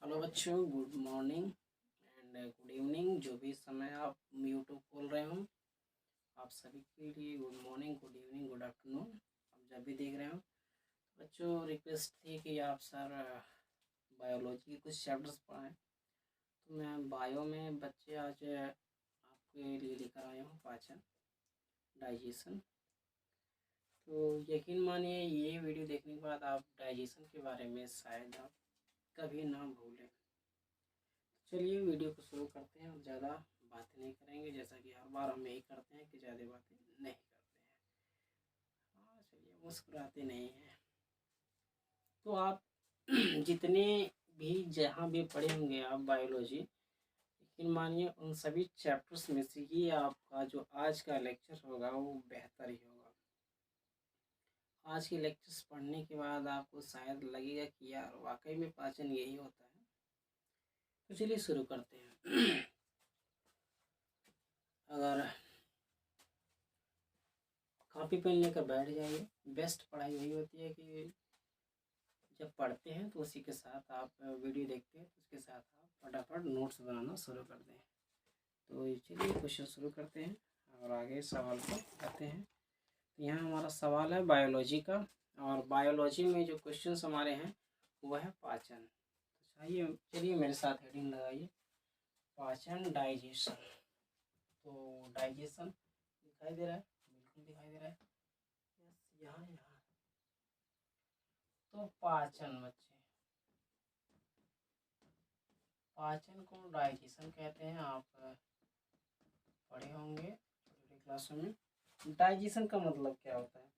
Hello बच्चों, good morning and good evening. जो भी समय आप यूट्यूब खोल रहे हो, आप सभी के लिए good morning, good evening, good afternoon. आप जब भी देख रहे हो बच्चों, रिक्वेस्ट थी कि आप सर बायोलॉजी के कुछ चैप्टर्स पढ़ाएं। तो मैं बायो में बच्चे आज आपके लिए लेकर आया हूँ पाचन, डाइजेशन। तो यकीन मानिए ये वीडियो देखने के बाद आप डाइजेशन के बारे में शायद आप कभी ना भूलें। चलिए वीडियो को शुरू करते हैं और ज़्यादा बातें नहीं करेंगे, जैसा कि हर बार हम यही करते हैं कि ज़्यादा बातें नहीं करते हैं। हाँ चलिए, मुस्कुराते नहीं हैं। तो आप जितने भी जहाँ भी पढ़े होंगे आप बायोलॉजी, लेकिन मानिए उन सभी चैप्टर्स में से ही आपका जो आज का लेक्चर होगा वो बेहतर ही होगा। आज के लेक्चर्स पढ़ने के बाद आपको शायद लगेगा कि यार वाकई में पाचन यही होता है। तो चलिए शुरू करते हैं। अगर कॉपी पेन लेकर बैठ जाइए। बेस्ट पढ़ाई वही होती है कि जब पढ़ते हैं तो उसी के साथ आप वीडियो देखते हैं तो उसके साथ आप फटाफट नोट्स बनाना शुरू कर दें। तो चलिए क्वेश्चन शुरू करते हैं और आगे सवाल को करते हैं। तो यहाँ हमारा सवाल है बायोलॉजी का, और बायोलॉजी में जो क्वेश्चन हमारे हैं वह है पाचन। तो चलिए मेरे साथ हेडिंग लगाइए, पाचन डाइजेशन। तो डाइजेशन दिखाई दे रहा है, बिल्कुल दिखाई दे रहा है। यस, यहाँ यहाँ। तो पाचन बच्चे, पाचन को डाइजेशन कहते हैं। आप पढ़े होंगे छोटी क्लासों में। डाइजेशन का मतलब क्या होता है?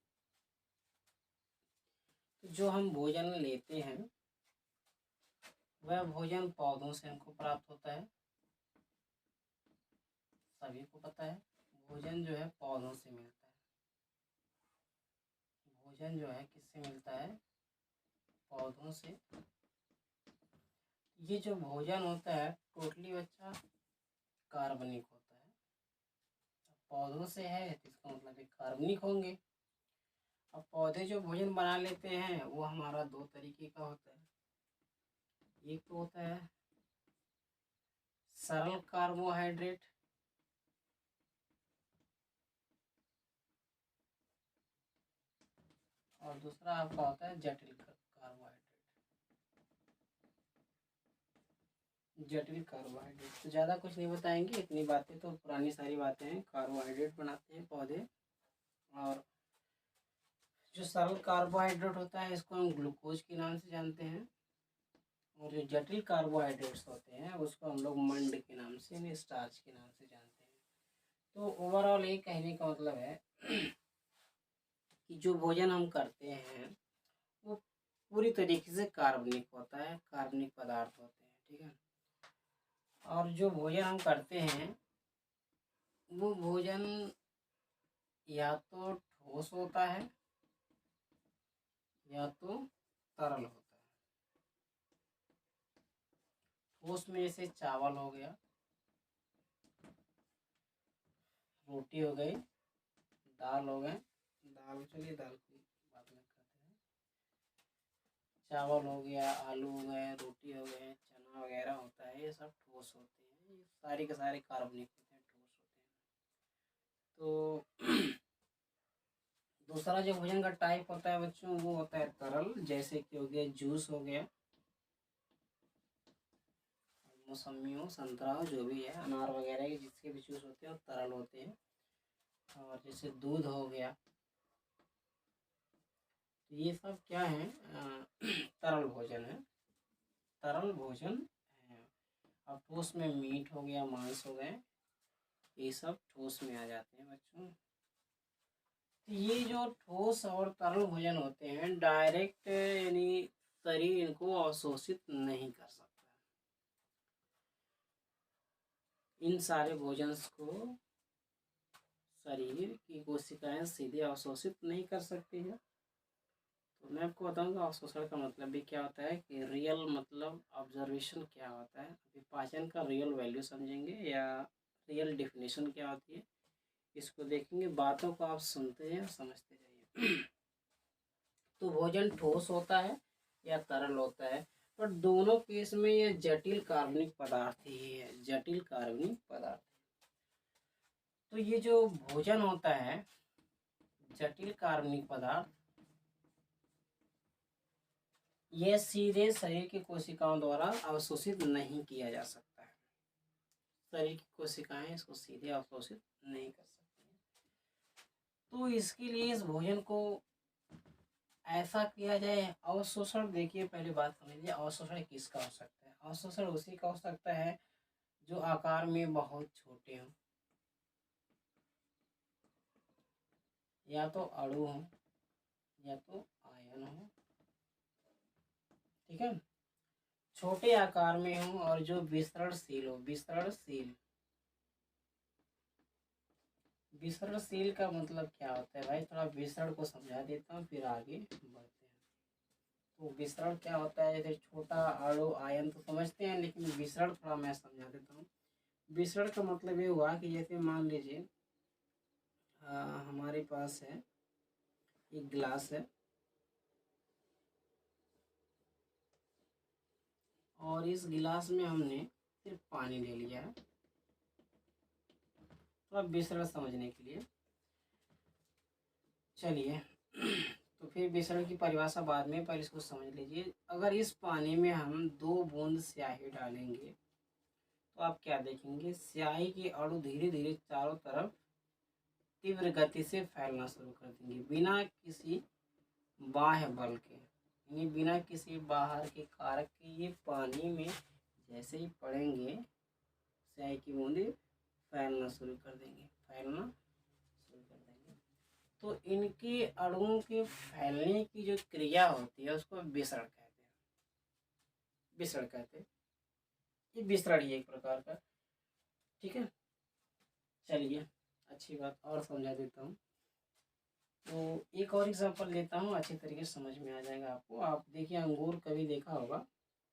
तो जो हम भोजन लेते हैं वह भोजन पौधों से हमको प्राप्त होता है। सभी को पता है भोजन जो है पौधों से मिलता है। भोजन जो है किससे मिलता है? पौधों से। ये जो भोजन होता है टोटली बच्चा कार्बनिक होता है। पौधों से है तो इसका मतलब ये कार्बनिक होंगे। अब पौधे जो भोजन बना लेते हैं वो हमारा दो तरीके का होता है। एक तो होता है सरल कार्बोहाइड्रेट, और दूसरा आपका होता है जटिल कार्बोहाइड्रेट। जटिल कार्बोहाइड्रेट तो ज़्यादा कुछ नहीं बताएंगे, इतनी बातें तो पुरानी सारी बातें हैं। कार्बोहाइड्रेट बनाते हैं पौधे, और जो सरल कार्बोहाइड्रेट होता है इसको हम ग्लूकोज के नाम से जानते हैं, और जो जटिल कार्बोहाइड्रेट्स होते हैं उसको हम लोग मंड के नाम से यानी स्टार्च के नाम से जानते हैं। तो ओवरऑल ये कहने का मतलब है कि जो भोजन हम करते हैं वो पूरी तरीके से कार्बनिक होता है, कार्बनिक पदार्थ होते हैं, ठीक है। और जो भोजन हम करते हैं वो भोजन या तो ठोस होता है या तो तरल होता है। ठोस में जैसे चावल हो गया, रोटी हो गई, दाल हो गए। दाल, चलिए दाल की बात नहीं करते हैं। चावल हो गया, आलू हो गए, रोटी हो गए, चना वगैरह होता है, ये सब ठोस होते हैं। ये सारे के सारे कार्बनिक होते हैं, ठोस होते हैं। तो दूसरा जो भोजन का टाइप होता है बच्चों वो होता है तरल, जैसे कि हो गया जूस हो गया, मौसमी हो, संतरा हो, जो भी है, अनार वगैरह के जिसके भी जूस होते हैं वो तरल होते हैं। और जैसे दूध हो गया, तो ये सब क्या है? तरल भोजन है, तरल भोजन है। अब ठोस में मीट हो गया, मांस हो गए, ये सब ठोस में आ जाते हैं बच्चों। तो ये जो ठोस और तरल भोजन होते हैं डायरेक्ट यानी शरीर इनको अवशोषित नहीं कर सकता। इन सारे भोजन को शरीर की कोशिकाएं सीधे अवशोषित नहीं कर सकती है। तो मैं आपको बताऊंगा अवशोषण का मतलब भी क्या होता है, कि रियल मतलब ऑब्जर्वेशन क्या होता है। अभी पाचन का रियल वैल्यू समझेंगे या रियल डेफिनेशन क्या होती है इसको देखेंगे। बातों को आप सुनते हैं समझते जाइए। तो भोजन ठोस होता है या तरल होता है? पर दोनों केस में यह जटिल कार्बनिक पदार्थ ही है, जटिल कार्बनिक पदार्थ। तो ये जो भोजन होता है जटिल कार्बनिक पदार्थ, यह सीधे शरीर की कोशिकाओं द्वारा अवशोषित नहीं किया जा सकता है। शरीर की कोशिकाएं इसको सीधे अवशोषित नहीं कर सकती हैं। तो इसके लिए इस भोजन को ऐसा किया जाए, अवशोषण। देखिए पहले बात कर लीजिए, अवशोषण किसका हो सकता है? अवशोषण उसी का हो सकता है जो आकार में बहुत छोटे हों, या तो अणु हो या तो आयन हो, ठीक है, छोटे आकार में हो और जो विसरणशील हो। विसरणशील, विसरणशील का मतलब क्या होता है भाई? थोड़ा विसरण को समझा देता हूँ फिर आगे बढ़ते हैं। तो विसरण क्या होता है? जैसे छोटा अणु आयन तो समझते हैं, लेकिन विसरण थोड़ा मैं समझा देता हूँ। विसरण का मतलब ये हुआ कि जैसे मान लीजिए हमारे पास है एक गिलास है और इस गिलास में हमने सिर्फ पानी ले लिया है, थोड़ा विसरण समझने के लिए। चलिए तो फिर विसरण की परिभाषा बाद में, पहले इसको समझ लीजिए। अगर इस पानी में हम 2 बूंद स्याही डालेंगे तो आप क्या देखेंगे? स्याही के अणु धीरे धीरे चारों तरफ तीव्र गति से फैलना शुरू कर देंगे, बिना किसी बाह्य बल के, यानी बिना किसी बाहर के कारक के। ये पानी में जैसे ही पड़ेंगे स्याही की बूंदें फैलना शुरू कर देंगे, फैलना शुरू कर देंगे। तो इनके अणुओं के फैलने की जो क्रिया होती है उसको विसरण कहते हैं। विसरण कहते हैं, ये विसरण ही एक प्रकार का, ठीक है। चलिए अच्छी बात और समझा देता हूँ। तो एक और एग्जांपल लेता हूँ, अच्छी तरीके से समझ में आ जाएगा आपको। आप देखिए अंगूर कभी देखा होगा,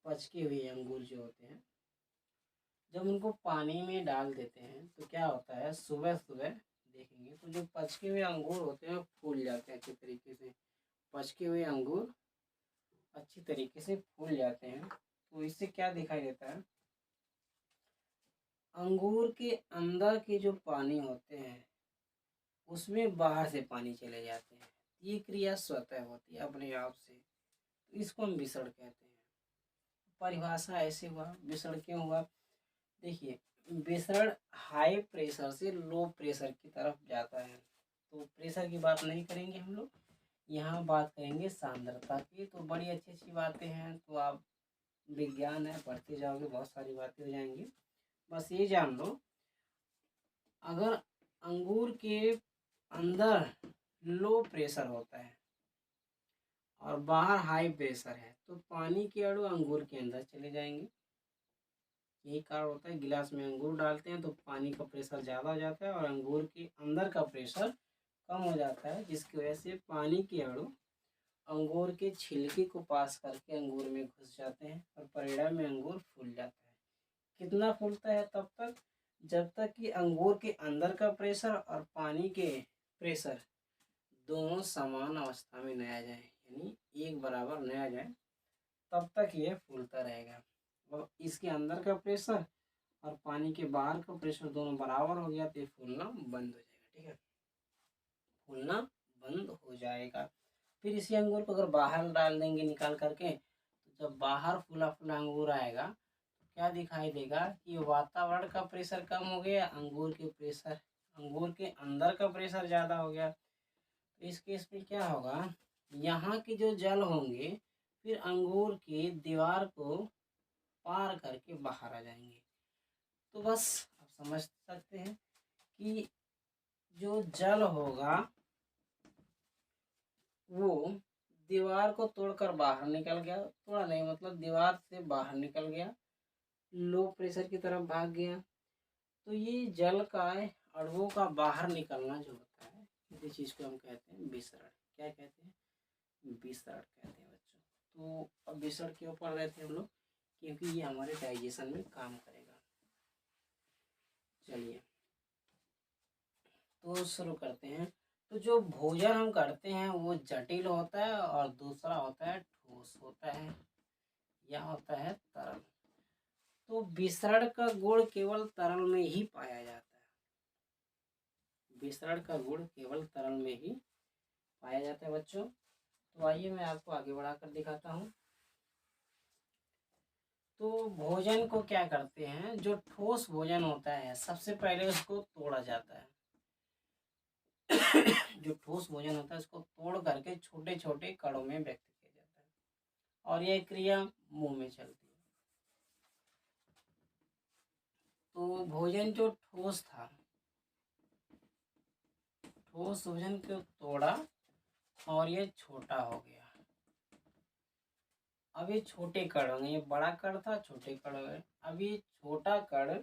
पचके हुए अंगूर जो होते हैं, जब उनको पानी में डाल देते हैं तो क्या होता है? सुबह सुबह देखेंगे तो जो पचके हुए अंगूर होते हैं फूल जाते हैं अच्छी तरीके से। पचके हुए अंगूर अच्छी तरीके से फूल जाते हैं। तो इससे क्या दिखाई देता है? अंगूर के अंदर के जो पानी होते हैं उसमें बाहर से पानी चले जाते हैं। ये क्रिया स्वतः होती है अपने आप से, तो इसको हम विसरण कहते हैं। परिभाषा ऐसे हुआ। विसरण क्यों हुआ? देखिए विसरण हाई प्रेशर से लो प्रेशर की तरफ जाता है। तो प्रेशर की बात नहीं करेंगे हम लोग, यहाँ बात करेंगे सांद्रता की। तो बड़ी अच्छी अच्छी बातें हैं, तो आप विज्ञान है पढ़ते जाओगे, बहुत सारी बातें हो जाएंगी। बस ये जान लो, अगर अंगूर के अंदर लो प्रेशर होता है और बाहर हाई प्रेशर है तो पानी के अणु अंगूर के अंदर चले जाएंगे। यही कारण होता है, गिलास में अंगूर डालते हैं तो पानी का प्रेशर ज़्यादा हो जाता है और अंगूर के अंदर का प्रेशर कम हो जाता है, जिसकी वजह से पानी के अणु अंगूर के छिलके को पास करके अंगूर में घुस जाते हैं और परिणाम में अंगूर फूल जाता है। कितना फूलता है? तब तक जब तक कि अंगूर के अंदर का प्रेशर और पानी के प्रेशर दोनों समान अवस्था में न आ जाए, यानी एक बराबर न आ जाए, तब तक ये फूलता रहेगा। और इसके अंदर का प्रेशर और पानी के बाहर का प्रेशर दोनों बराबर हो गया तो ये फूलना बंद हो जाएगा, ठीक है, फूलना बंद हो जाएगा। फिर इसी अंगूर को अगर बाहर डाल देंगे निकाल करके, तो जब बाहर फूला फूला अंगूर आएगा तो क्या दिखाई देगा कि वातावरण का प्रेशर कम हो गया, अंगूर के प्रेशर, अंगूर के अंदर का प्रेशर ज़्यादा हो गया। तो इस केस में क्या होगा? यहाँ के जो जल होंगे फिर अंगूर की दीवार को पार करके बाहर आ जाएंगे। तो बस आप समझ सकते हैं कि जो जल होगा वो दीवार को तोड़कर बाहर निकल गया, थोड़ा नहीं मतलब दीवार से बाहर निकल गया, लो प्रेशर की तरफ भाग गया। तो ये जल का अणुओं का बाहर निकलना जो होता है, इसी चीज़ को हम कहते हैं विसरण। क्या कहते हैं? विसरण कहते हैं बच्चों। तो अब विसरण क्यों पढ़ रहे थे हम लोग? क्योंकि ये हमारे डाइजेशन में काम करेगा। चलिए तो शुरू करते हैं। तो जो भोजन हम करते हैं वो जटिल होता है और दूसरा होता है ठोस होता है। यह होता है तरल। तो विसरण का गुण केवल तरल में ही पाया जाता है। विसरण का गुण केवल तरल में ही पाया जाता है बच्चों। तो आइए मैं आपको आगे बढ़ाकर दिखाता हूँ। तो भोजन को क्या करते हैं, जो ठोस भोजन होता है सबसे पहले उसको तोड़ा जाता है। जो ठोस भोजन होता है उसको तोड़ करके छोटे छोटे कणों में व्यक्त किया जाता है और यह क्रिया मुंह में चलती है। तो भोजन जो ठोस था, ठोस भोजन को तोड़ा और ये छोटा हो गया। अब ये छोटे कण होंगे, ये बड़ा कण था, छोटे कण हो गए। अब ये छोटा कण,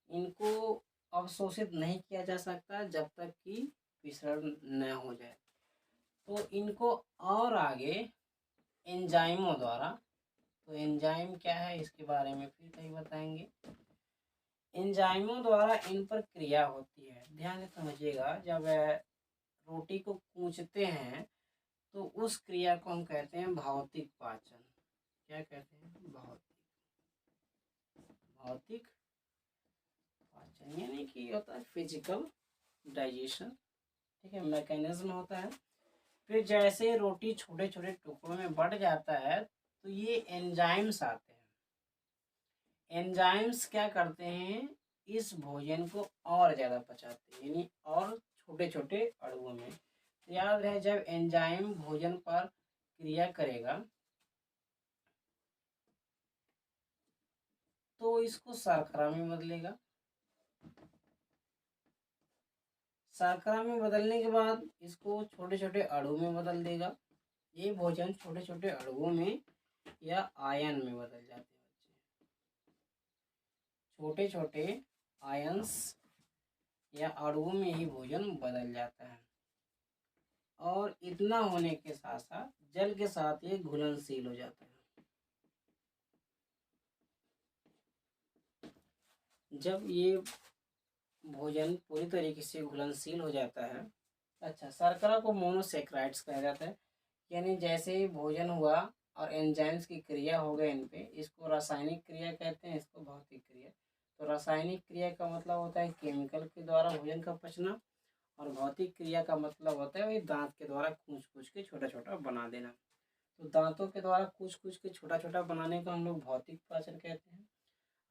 इनको अवशोषित नहीं किया जा सकता जब तक कि विसरण न हो जाए। तो इनको और आगे एंजाइमों द्वारा, तो एंजाइम क्या है इसके बारे में फिर कहीं बताएंगे। एंजाइमों द्वारा इन पर क्रिया होती है। ध्यान से समझिएगा, जब रोटी को कूचते हैं तो उस क्रिया को हम कहते हैं भौतिक पाचन। क्या कहते हैं? भौतिक पाचन, यानी कि होता है फिजिकल डाइजेशन। ठीक है, मैकेनिज्म होता है। फिर जैसे रोटी छोटे छोटे टुकड़ों में बढ़ जाता है तो ये एंजाइम्स आते हैं। एंजाइम्स क्या करते हैं, इस भोजन को और ज़्यादा पचाते हैं, यानी और छोटे छोटे अणुओं में। तो याद रहे, जब एंजाइम भोजन पर क्रिया करेगा तो इसको शर्करा में बदलेगा। शर्करा में बदलने के बाद इसको छोटे छोटे अणु में बदल देगा। ये भोजन छोटे छोटे अणुओं में या आयन में बदल जाते हैं बच्चे। छोटे छोटे आयंस या अणुओं में ही भोजन बदल जाता है। और इतना होने के साथ साथ जल के साथ ये घुलनशील हो जाता है। जब ये भोजन पूरी तरीके से घुलनशील हो जाता है, अच्छा, शर्करा को मोनोसेक्राइड्स कहा जाता है। यानी जैसे ही भोजन हुआ और एंजाइम्स की क्रिया हो गई इन पे, इसको रासायनिक क्रिया कहते हैं, इसको भौतिक क्रिया। तो रासायनिक क्रिया का मतलब होता है केमिकल के द्वारा भोजन का पचना, और भौतिक क्रिया का मतलब होता है वही दांत के द्वारा कूच कूच के छोटा छोटा बना देना। तो दांतों के द्वारा कूच कूच के छोटा छोटा बनाने को हम लोग भौतिक पाचन कहते हैं।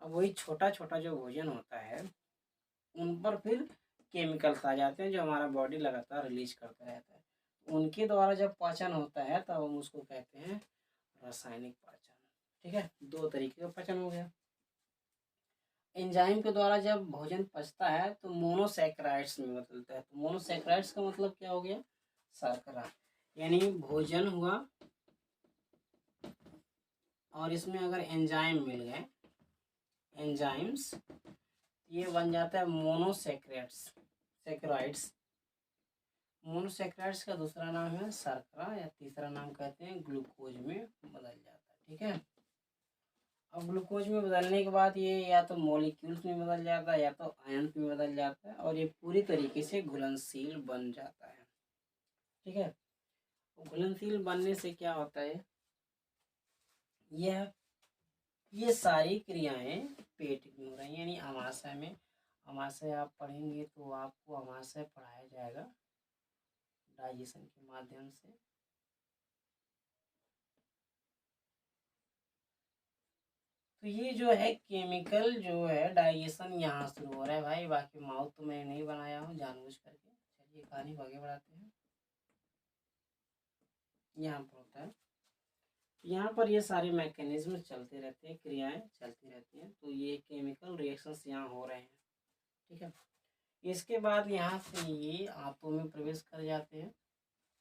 अब वही छोटा छोटा जो भोजन होता है उन पर फिर केमिकल्स आ जाते हैं जो हमारा बॉडी लगातार रिलीज करता रहता है। उनके द्वारा जब पाचन होता है तब हम उसको कहते हैं रासायनिक पाचन। ठीक है, दो तरीके का पाचन हो गया। एंजाइम के द्वारा जब भोजन पचता है तो मोनोसैकेराइड्स में बदलता है। तो मोनोसैकेराइड्स का मतलब क्या हो गया? शर्करा। यानी भोजन हुआ और इसमें अगर एंजाइम मिल गए, एंजाइम्स, ये बन जाता है सैकेराइड्स। मोनोसैकेराइड्स का दूसरा नाम है शर्करा, या तीसरा नाम कहते हैं ग्लूकोज में बदल जाता है। ठीक है, अब ग्लूकोज में बदलने के बाद ये या तो मॉलिक्यूल्स में बदल जाता है या तो आयंस में बदल जाता है, और ये पूरी तरीके से घुलनशील बन जाता है। ठीक है, घुलनशील बनने से क्या होता है, यह ये सारी क्रियाएं पेट में हो रही हैं, यानी अमाशय में। अमाशय आप पढ़ेंगे तो आपको अमाशय पढ़ाया जाएगा डाइजेशन के माध्यम से। तो ये जो है केमिकल जो है डाइजेशन यहाँ शुरू हो रहा है भाई, बाकी माउथ तो मैं नहीं बनाया हूँ जानबूझ करके। चलिए कहानी को आगे बढ़ाते हैं। यहाँ पर होता है, यहाँ पर ये सारे मैकेनिज्म चलते रहते हैं, क्रियाएं चलती रहती हैं। तो ये केमिकल रिएक्शंस यहाँ हो रहे हैं। ठीक है, इसके बाद यहाँ से ये आंतों में प्रवेश कर जाते हैं।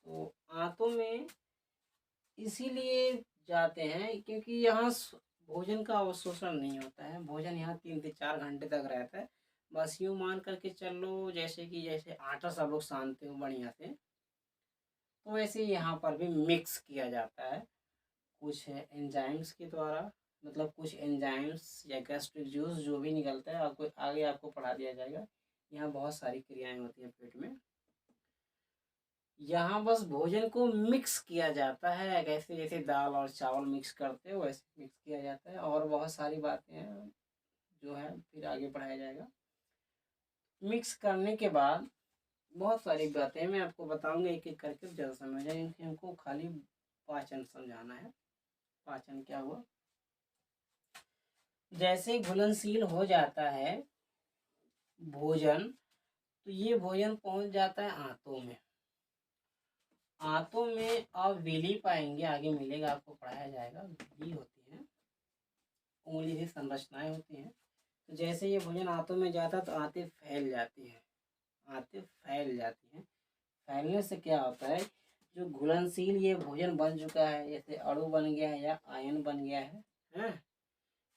तो आंतों में इसीलिए जाते हैं क्योंकि यहाँ भोजन का अवशोषण नहीं होता है। भोजन यहाँ 3 से 4 घंटे तक रहता है। बस यूँ मान करके चल लो जैसे आटा सब लोग सानते हो बढ़िया से, तो वैसे यहाँ पर भी मिक्स किया जाता है कुछ एंजाइम्स के द्वारा। मतलब कुछ एंजाइम्स या गैस्ट्रिक जूस जो भी निकलता है, आपको आगे आपको पढ़ा दिया जाएगा। यहाँ बहुत सारी क्रियाएं होती हैं पेट में। यहाँ बस भोजन को मिक्स किया जाता है, कैसे जैसे दाल और चावल मिक्स करते हो वैसे मिक्स किया जाता है। और बहुत सारी बातें हैं जो है फिर आगे बढ़ाया जाएगा। मिक्स करने के बाद बहुत सारी बातें मैं आपको बताऊंगा एक एक करके, ज़्यादा समझ आए। इनको खाली पाचन समझाना है। पाचन क्या हुआ, जैसे घुलनशील हो जाता है भोजन, तो ये भोजन पहुंच जाता है आंतों में। आंतों में आप विली पाएंगे, आगे मिलेगा आपको, पढ़ाया जाएगा। विली होती है, उंगली की संरचनाएं होती हैं। तो जैसे ये भोजन आंतों में जाता है तो आंतें फैल जाती हैं, आंतें फैल जाती हैं। फैलने से क्या होता है, जो घुलनशील ये भोजन बन चुका है, जैसे अणु बन गया है या आयन बन गया है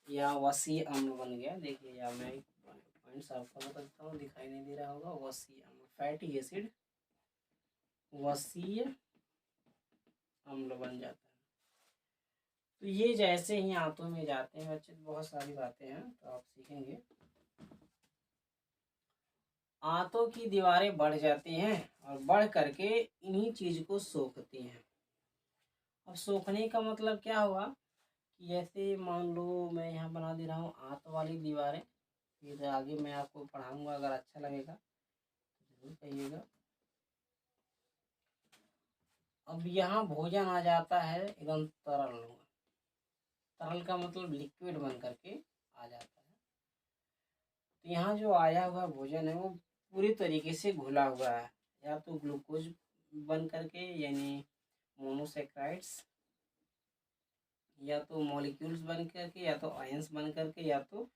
या वसी अम्ल बन गया। देखिए या मैं पॉइंट्स आपको बताता हूँ, दिखाई नहीं दे रहा होगा। वसी अम्ल, फैटी एसिड वसीय अम्ल बन जाता है। तो ये जैसे ही आंतों में जाते हैं बच्चे, बहुत सारी बातें हैं तो आप सीखेंगे। आंतों की दीवारें बढ़ जाती हैं और बढ़ करके इन्हीं चीज को सोखती हैं। अब सोखने का मतलब क्या हुआ कि जैसे मान लो मैं यहाँ बना दे रहा हूँ आंत वाली दीवारें, फिर आगे मैं आपको पढ़ाऊंगा, अगर अच्छा लगेगा तो जरूर कहिएगा। अब यहाँ भोजन आ जाता है एकदम तरल, तरल का मतलब लिक्विड बन करके आ जाता है। तो यहाँ जो आया हुआ भोजन है वो पूरी तरीके से घुला हुआ है, या तो ग्लूकोज बन करके यानी मोनोसेक्राइड्स, या तो मॉलिक्यूल्स बन करके, या तो आयंस बन करके, या तो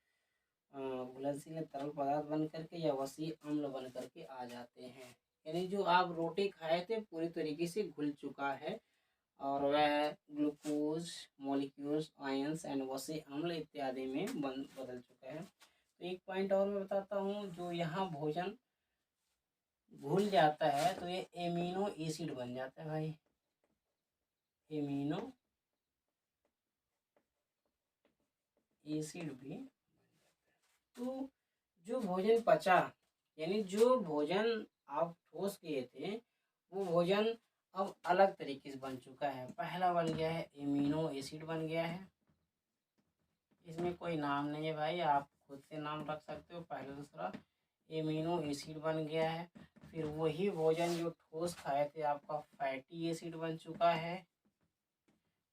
घुलनशील तरल पदार्थ बन करके, या वसी अम्ल बन करके आ जाते हैं। यानी जो आप रोटी खाए थे पूरी तरीके से घुल चुका है, और वह ग्लूकोज, मॉलिक्यूल्स, आयंस एंड वसी अम्ल इत्यादि में बदल चुका है। तो एक पॉइंट और मैं बताता हूँ, जो यहाँ भोजन घुल जाता है तो ये एमिनो एसिड बन जाता है भाई, एमिनो एसिड भी। तो जो भोजन पचा, यानी जो भोजन आप ठोस किए थे वो भोजन अब अलग तरीके से बन चुका है। पहला बन गया है एमिनो एसिड बन गया है, इसमें कोई नाम नहीं है भाई, आप खुद से नाम रख सकते हो। पहला दूसरा एमिनो एसिड बन गया है। फिर वही भोजन जो ठोस खाए थे आपका फैटी एसिड बन चुका है।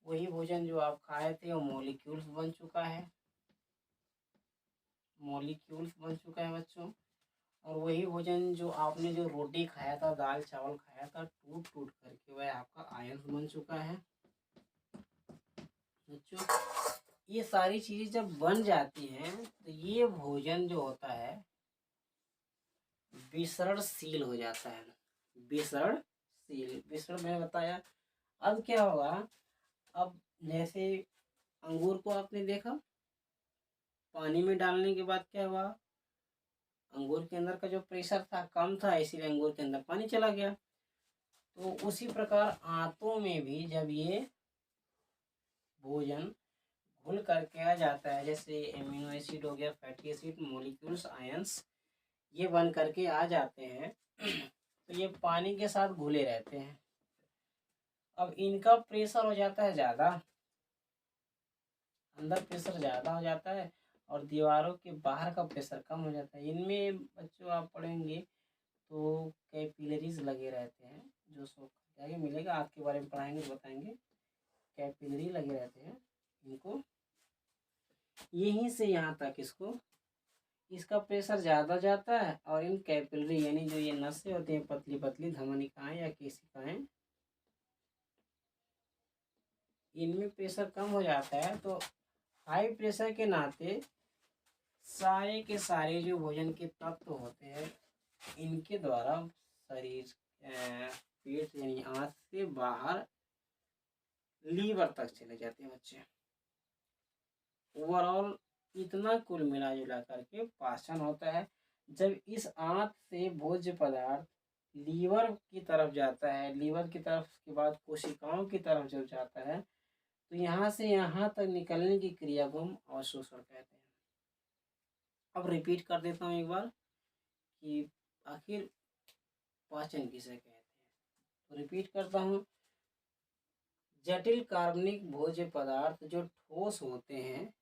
वही भोजन जो आप खाए थे वो मॉलिक्यूल्स बन चुका है, मॉलिक्यूल्स बन चुका है बच्चों। और वही भोजन जो आपने जो रोटी खाया था, दाल चावल खाया था, टूट टूट करके वह आपका आयंस बन चुका है बच्चों। ये सारी चीजें जब बन जाती हैं तो ये भोजन जो होता है विसरणशील हो जाता है। विसरणशील, विसरण मैंने बताया। अब क्या होगा, अब जैसे अंगूर को आपने देखा, पानी में डालने के बाद क्या हुआ, अंगूर के अंदर का जो प्रेशर था कम था, इसीलिए अंगूर के अंदर पानी चला गया। तो उसी प्रकार आंतों में भी जब ये भोजन घुल करके आ जाता है, जैसे एमिनो एसिड हो गया, फैटी एसिड, मॉलिक्यूल्स, आयंस, ये बन करके आ जाते हैं तो ये पानी के साथ घुले रहते हैं। अब इनका प्रेशर हो जाता है ज़्यादा, अंदर प्रेशर ज़्यादा हो जाता है और दीवारों के बाहर का प्रेशर कम हो जाता है। इनमें बच्चों आप पढ़ेंगे तो कैपिलरीज लगे रहते हैं, जो सो आगे मिलेगा, आपके बारे में पढ़ाएंगे तो बताएंगे। कैपिलरी लगे रहते हैं इनको, यहीं से यहाँ तक इसको, इसका प्रेशर ज़्यादा जाता है और इन कैपिलरी यानी जो ये नसें होती हैं पतली पतली धमनिकाएं या केशिकाएं, इनमें प्रेशर कम हो जाता है। तो हाई प्रेशर के नाते सारे के सारे जो भोजन के तत्व होते हैं इनके द्वारा शरीर पेट यानी आंत से बाहर लीवर तक चले जाते हैं बच्चे। ओवरऑल इतना कुल मिला जुला करके पाचन होता है। जब इस आंत से भोज्य पदार्थ लीवर की तरफ जाता है, लीवर की तरफ के बाद कोशिकाओं की तरफ जब जाता है तो यहाँ से यहाँ तक निकलने की क्रिया को हम अवशोषण कहते हैं। अब रिपीट कर देता हूँ एक बार कि आखिर पाचन किसे कहते हैं। तो रिपीट करता हूँ, जटिल कार्बनिक भोज्य पदार्थ जो ठोस होते हैं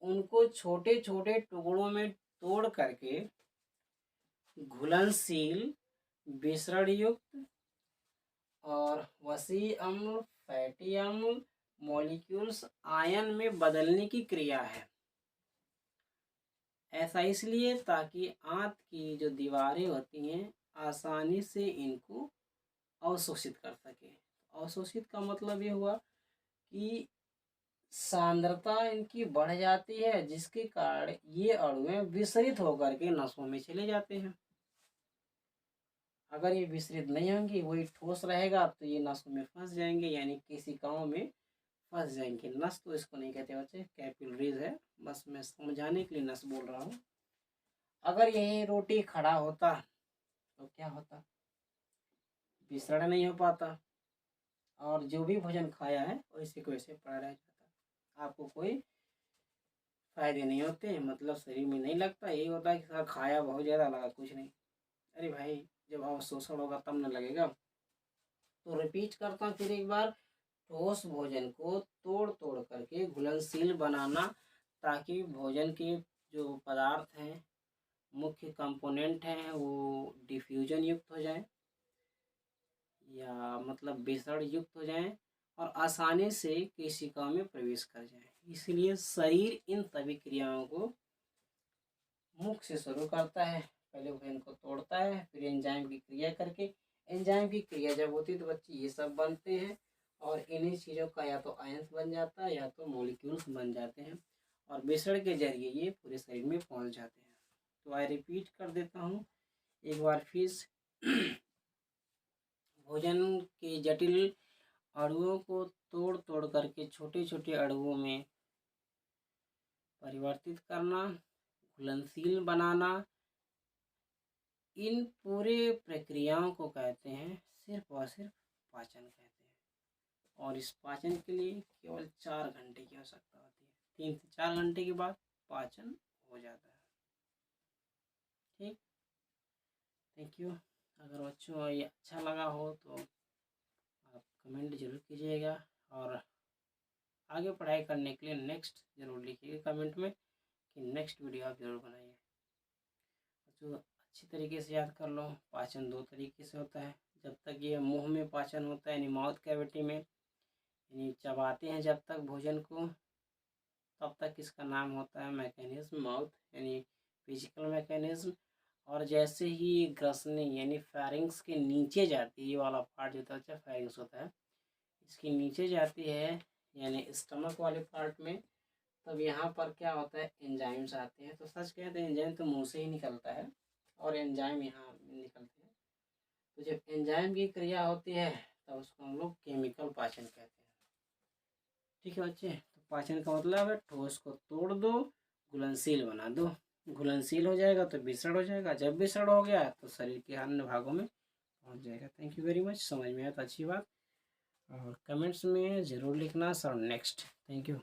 उनको छोटे छोटे टुकड़ों में तोड़ करके घुलनशील, विसरण युक्त और वसी अम्ल, फैटी अम्ल मॉलिक्यूल्स आयन में बदलने की क्रिया है। ऐसा इसलिए ताकि आंत की जो दीवारें होती हैं आसानी से इनको अवशोषित कर सके। अवशोषित का मतलब ये हुआ कि सांद्रता इनकी बढ़ जाती है, जिसके कारण ये अणु विसरित होकर के नसों में चले जाते हैं। अगर ये विसरित नहीं होंगी, वही ठोस रहेगा, तो ये नसों में फंस जाएंगे, यानी केशिकाओं में फंस जाएंगे। नस तो इसको नहीं कहते बच्चे, कैपिलरीज है, बस मैं समझाने के लिए नस बोल रहा हूँ। अगर यही रोटी खड़ा होता तो क्या होता, विसरण नहीं हो पाता और जो भी भोजन खाया है वैसे को वैसे पड़ा रह जाता, आपको कोई फायदे नहीं होते, मतलब शरीर में नहीं लगता। यही होता है कि सर खाया बहुत ज़्यादा, लगा कुछ नहीं। अरे भाई, जब अवशोषण होगा तब न लगेगा। तो रिपीट करता हूँ फिर एक बार, ठोस भोजन को तोड़ तोड़ करके घुलनशील बनाना, ताकि भोजन के जो पदार्थ हैं, मुख्य कंपोनेंट हैं, वो डिफ्यूजन युक्त हो जाए या मतलब विसरण युक्त हो जाएं और आसानी से केशिका में प्रवेश कर जाएं। इसलिए शरीर इन सभी क्रियाओं को मुख से शुरू करता है। पहले भोजन को तोड़ता है, फिर एंजाइम की क्रिया करके, एंजाइम की क्रिया जब होती है तो बच्चे ये सब बनते हैं और इन्हीं चीज़ों का या तो आयंस बन जाता है या तो मॉलिक्यूल्स बन जाते हैं और विसरण के जरिए ये पूरे शरीर में पहुंच जाते हैं। तो आई रिपीट कर देता हूँ एक बार फिर, भोजन के जटिल अणुओं को तोड़ तोड़ करके छोटे छोटे अणुओं में परिवर्तित करना, घुलनशील बनाना, इन पूरे प्रक्रियाओं को कहते हैं सिर्फ और सिर्फ पाचन कहते हैं। और इस पाचन के लिए केवल 4 घंटे की आवश्यकता होती है। 3 से 4 घंटे के बाद पाचन हो जाता है। ठीक, थैंक यू। अगर बच्चों ये अच्छा लगा हो तो आप कमेंट जरूर कीजिएगा और आगे पढ़ाई करने के लिए नेक्स्ट जरूर लिखिएगा कमेंट में कि नेक्स्ट वीडियो आप जरूर बनाइए। तो अच्छी तरीके से याद कर लो, पाचन 2 तरीके से होता है। जब तक ये मुंह में पाचन होता है, यानी माउथ कैविटी में, यानी चबाते हैं जब तक भोजन को, तब तक इसका नाम होता है मैकेनिज्म माउथ, यानी फिजिकल मैकेनिज्म। और जैसे ही ग्रसनी यानी फेरिंग्स के नीचे जाती है, ये वाला पार्ट जो होता है फेरिंग्स होता है, इसके नीचे जाती है यानी स्टमक वाले पार्ट में, तब यहाँ पर क्या होता है, एंजाइम्स आते हैं। तो सच कहते हैं एंजाइम तो मुंह से ही निकलता है और एंजाइम यहाँ निकलते हैं। तो जब एंजाइम की क्रिया होती है तब उसको हम लोग केमिकल पाचन कहते हैं। ठीक है बच्चे, तो पाचन का मतलब है ठोस को तोड़ दो, घुलनशील बना दो। घुलनशील हो जाएगा तो विसरण हो जाएगा, जब विसरण हो गया तो शरीर के अन्य भागों में पहुँच जाएगा। थैंक यू वेरी मच, समझ में आया तो अच्छी बात, और कमेंट्स में ज़रूर लिखना सर नेक्स्ट। Thank you.